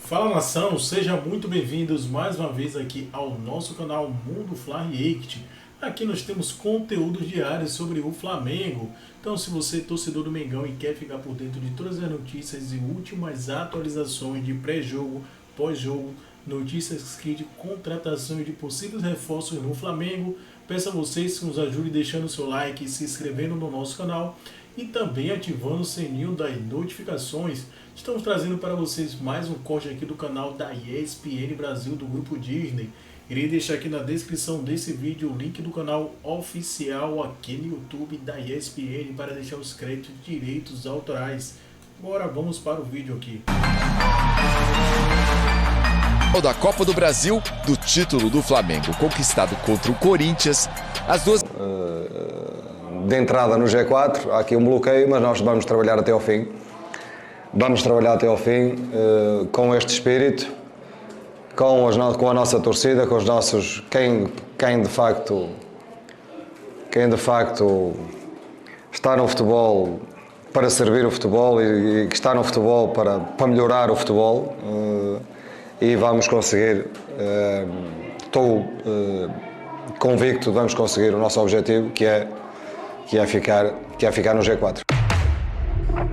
Fala nação, sejam muito bem-vindos mais uma vez aqui ao nosso canal Mundo Fly React. Aqui nós temos conteúdos diários sobre o Flamengo. Então, se você é torcedor do Mengão e quer ficar por dentro de todas as notícias e últimas atualizações de pré-jogo, pós-jogo, notícias de contratação e de possíveis reforços no Flamengo, peço a vocês que nos ajudem deixando o seu like e se inscrevendo no nosso canal e também ativando o sininho das notificações. Estamos trazendo para vocês mais um corte aqui do canal da ESPN Brasil do Grupo Disney. Irei deixar aqui na descrição desse vídeo o link do canal oficial aqui no YouTube da ESPN para deixar os créditos de direitos autorais. Agora vamos para o vídeo aqui. Da Copa do Brasil, do título do Flamengo conquistado contra o Corinthians, as duas... De entrada no G4, há aqui um bloqueio, mas nós vamos trabalhar até ao fim. Vamos trabalhar até ao fim com este espírito, com a nossa torcida, com os nossos... Quem de facto está no futebol para servir o futebol e que está no futebol para melhorar o futebol. E vamos conseguir, estou convicto, vamos conseguir o nosso objetivo, que é ficar no G4.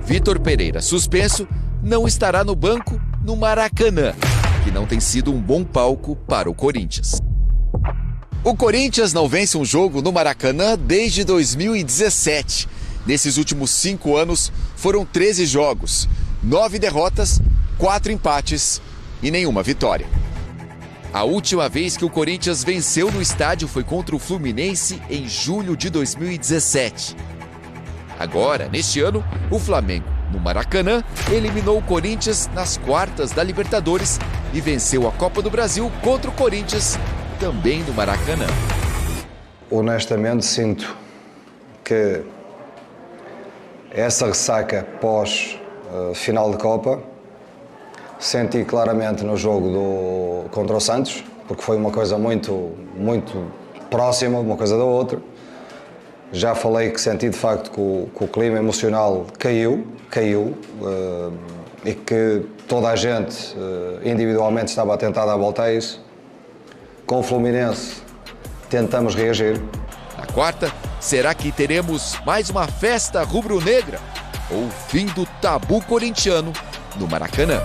Vitor Pereira, suspenso, não estará no banco no Maracanã, que não tem sido um bom palco para o Corinthians. O Corinthians não vence um jogo no Maracanã desde 2017. Nesses últimos 5 anos, foram 13 jogos, 9 derrotas, 4 empates e nenhuma vitória. A última vez que o Corinthians venceu no estádio foi contra o Fluminense em julho de 2017. Agora, neste ano, o Flamengo, no Maracanã, eliminou o Corinthians nas quartas da Libertadores e venceu a Copa do Brasil contra o Corinthians, também no Maracanã. Honestamente, sinto que essa ressaca pós-final de Copa senti claramente no jogo contra o Santos, porque foi uma coisa muito próxima uma coisa da outra. Já falei que senti de facto que o clima emocional caiu e que toda a gente individualmente estava a tentar dar volta a isso. Com o Fluminense tentamos reagir. Na quarta, será que teremos mais uma festa rubro-negra ou o fim do tabu corintiano no Maracanã?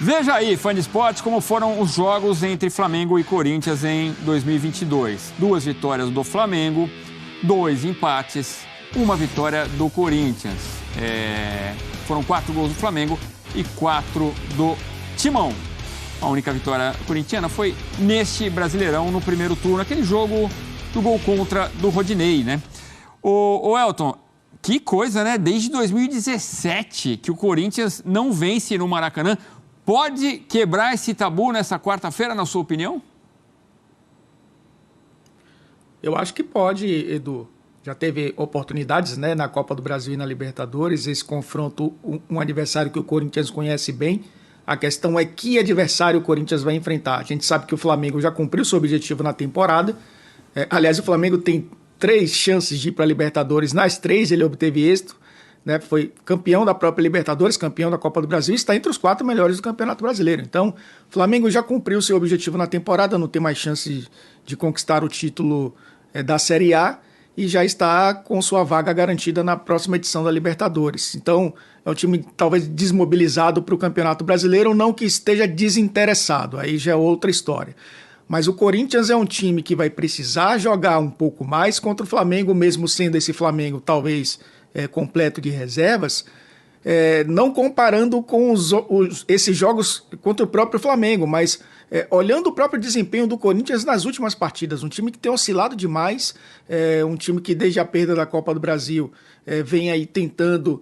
Veja aí, fã de esportes, como foram os jogos entre Flamengo e Corinthians em 2022. 2 vitórias do Flamengo, 2 empates, 1 vitória do Corinthians. Foram 4 gols do Flamengo e 4 do Timão. A única vitória corintiana foi neste Brasileirão, no primeiro turno, aquele jogo do gol contra do Rodinei, né? O Elton, que coisa, né? Desde 2017 que o Corinthians não vence no Maracanã. Pode quebrar esse tabu nessa quarta-feira, na sua opinião? Eu acho que pode, Edu. Já teve oportunidades, né, na Copa do Brasil e na Libertadores, esse confronto, um adversário que o Corinthians conhece bem. A questão é que adversário o Corinthians vai enfrentar. A gente sabe que o Flamengo já cumpriu seu objetivo na temporada. Aliás, o Flamengo tem 3 chances de ir para a Libertadores. Nas 3 ele obteve êxito. Né, foi campeão da própria Libertadores, campeão da Copa do Brasil e está entre os 4 melhores do Campeonato Brasileiro. Então, o Flamengo já cumpriu seu objetivo na temporada, não tem mais chance de conquistar o título da Série A e já está com sua vaga garantida na próxima edição da Libertadores. Então, é um time talvez desmobilizado para o Campeonato Brasileiro, não que esteja desinteressado, aí já é outra história. Mas o Corinthians é um time que vai precisar jogar um pouco mais contra o Flamengo, mesmo sendo esse Flamengo talvez completo de reservas, não comparando com esses jogos contra o próprio Flamengo, mas olhando o próprio desempenho do Corinthians nas últimas partidas, um time que tem oscilado demais, um time que desde a perda da Copa do Brasil vem aí tentando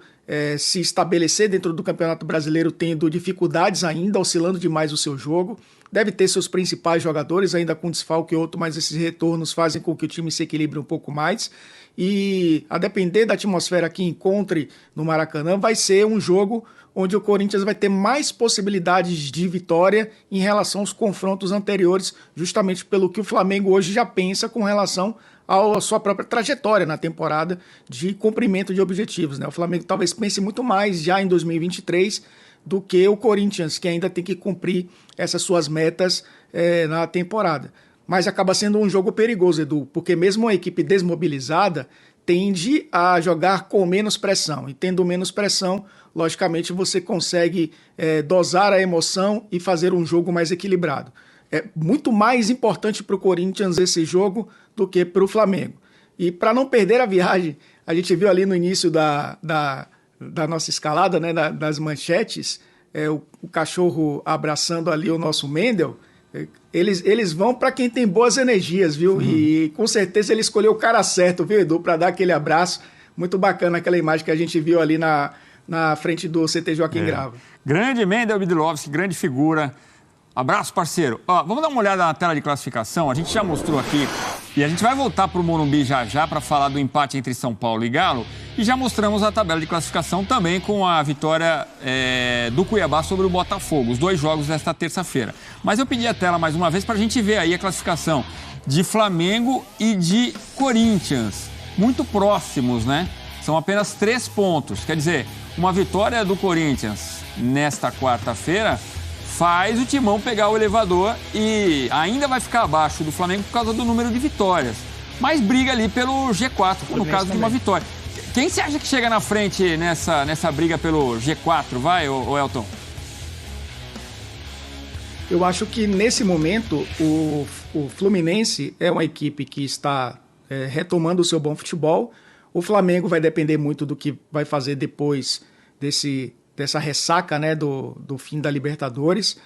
se estabelecer dentro do Campeonato Brasileiro, tendo dificuldades ainda, oscilando demais o seu jogo. Deve ter seus principais jogadores, ainda com desfalque e outro, mas esses retornos fazem com que o time se equilibre um pouco mais. E a depender da atmosfera que encontre no Maracanã, vai ser um jogo onde o Corinthians vai ter mais possibilidades de vitória em relação aos confrontos anteriores, justamente pelo que o Flamengo hoje já pensa com relação à sua própria trajetória na temporada de cumprimento de objetivos, né? O Flamengo talvez pense muito mais já em 2023 do que o Corinthians, que ainda tem que cumprir essas suas metas na temporada. Mas acaba sendo um jogo perigoso, Edu, porque mesmo uma equipe desmobilizada tende a jogar com menos pressão. E tendo menos pressão, logicamente você consegue dosar a emoção e fazer um jogo mais equilibrado. É muito mais importante para o Corinthians esse jogo do que para o Flamengo. E para não perder a viagem, a gente viu ali no início da nossa escalada, né, das manchetes, o cachorro abraçando ali o nosso Mendel. Eles vão para quem tem boas energias, viu? E com certeza ele escolheu o cara certo, viu, Edu, para dar aquele abraço. Muito bacana aquela imagem que a gente viu ali na frente do CT Joaquim Grava. Grande Mendel Bidlovski, grande figura. Abraço, parceiro. Vamos dar uma olhada na tela de classificação. A gente já mostrou aqui e a gente vai voltar para o Morumbi já para falar do empate entre São Paulo e Galo. E já mostramos a tabela de classificação também com a vitória do Cuiabá sobre o Botafogo. Os 2 jogos desta terça-feira. Mas eu pedi a tela mais uma vez para a gente ver aí a classificação de Flamengo e de Corinthians. Muito próximos, né? São apenas 3 pontos. Quer dizer, uma vitória do Corinthians nesta quarta-feira faz o Timão pegar o elevador e ainda vai ficar abaixo do Flamengo por causa do número de vitórias. Mas briga ali pelo G4, no caso de uma vitória. Quem você acha que chega na frente nessa briga pelo G4, vai, ô Elton? Eu acho que nesse momento o Fluminense é uma equipe que está retomando o seu bom futebol. O Flamengo vai depender muito do que vai fazer depois dessa ressaca, né, do fim da Libertadores.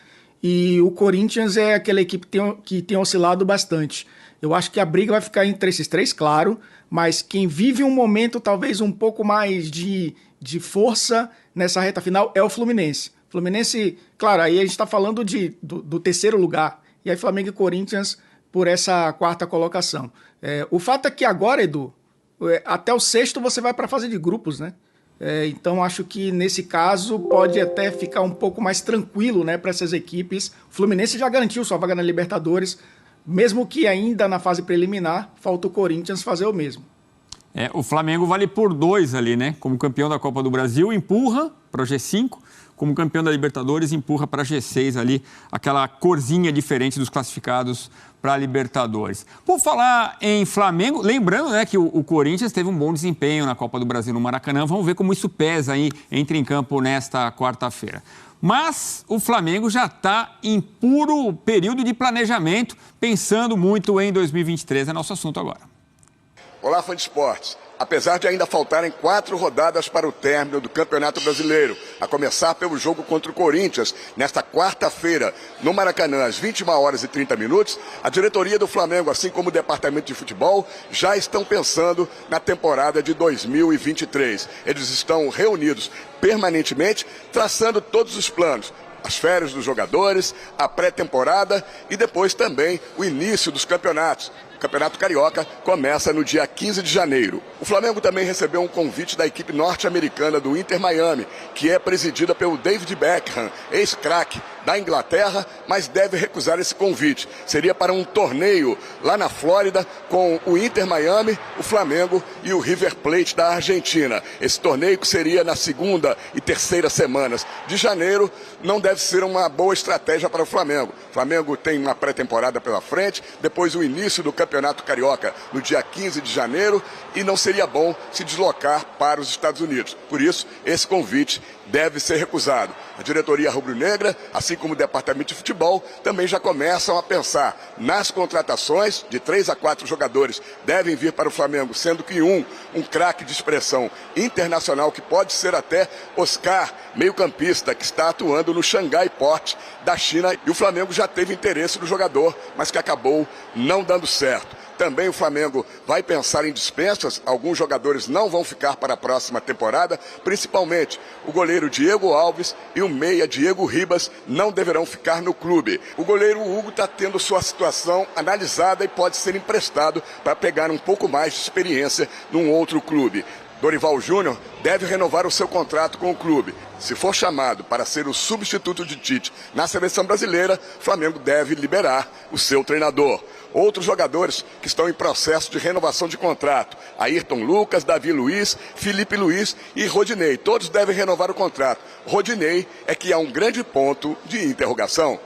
E o Corinthians é aquela equipe que tem oscilado bastante. Eu acho que a briga vai ficar entre esses 3, claro, mas quem vive um momento talvez um pouco mais de força nessa reta final é o Fluminense. Fluminense, claro, aí a gente está falando do terceiro lugar, e aí Flamengo e Corinthians por essa 4ª colocação. O fato é que agora, Edu, até o 6º você vai para a fase de grupos, né? Então acho que nesse caso pode até ficar um pouco mais tranquilo, né, para essas equipes. O Fluminense já garantiu sua vaga na Libertadores, mesmo que ainda na fase preliminar falta o Corinthians fazer o mesmo. O Flamengo vale por 2 ali, né? Como campeão da Copa do Brasil, empurra para o G5. Como campeão da Libertadores, empurra para G6 ali, aquela corzinha diferente dos classificados para a Libertadores. Por falar em Flamengo, lembrando, né, que o Corinthians teve um bom desempenho na Copa do Brasil no Maracanã. Vamos ver como isso pesa aí, entra em campo nesta quarta-feira. Mas o Flamengo já está em puro período de planejamento, pensando muito em 2023. É nosso assunto agora. Olá, fã de esportes. Apesar de ainda faltarem 4 rodadas para o término do Campeonato Brasileiro, a começar pelo jogo contra o Corinthians, nesta quarta-feira, no Maracanã, às 21h30, a diretoria do Flamengo, assim como o departamento de futebol, já estão pensando na temporada de 2023. Eles estão reunidos permanentemente, traçando todos os planos. As férias dos jogadores, a pré-temporada e depois também o início dos campeonatos. O Campeonato Carioca começa no dia 15 de janeiro. O Flamengo também recebeu um convite da equipe norte-americana do Inter Miami, que é presidida pelo David Beckham, ex-craque da Inglaterra, mas deve recusar esse convite. Seria para um torneio lá na Flórida com o Inter Miami, o Flamengo e o River Plate da Argentina. Esse torneio que seria na 2ª e 3ª semanas de janeiro não deve ser uma boa estratégia para o Flamengo. O Flamengo tem uma pré-temporada pela frente, depois o início do Campeonato Carioca no dia 15 de janeiro e não seria bom se deslocar para os Estados Unidos. Por isso, esse convite deve ser recusado. A diretoria rubro-negra, assim como o departamento de futebol, também já começam a pensar nas contratações de 3 a 4 jogadores devem vir para o Flamengo, sendo que um craque de expressão internacional que pode ser até Oscar, meio-campista, que está atuando no Xangai Port da China, e o Flamengo já teve interesse no jogador, mas que acabou não dando certo. Também o Flamengo vai pensar em dispensas, alguns jogadores não vão ficar para a próxima temporada, principalmente o goleiro Diego Alves e o meia Diego Ribas não deverão ficar no clube. O goleiro Hugo está tendo sua situação analisada e pode ser emprestado para pegar um pouco mais de experiência num outro clube. Dorival Júnior deve renovar o seu contrato com o clube. Se for chamado para ser o substituto de Tite na seleção brasileira, Flamengo deve liberar o seu treinador. outros jogadores que estão em processo de renovação de contrato. Ayrton Lucas, Davi Luiz, Felipe Luiz e Rodinei. Todos devem renovar o contrato. Rodinei é que há um grande ponto de interrogação.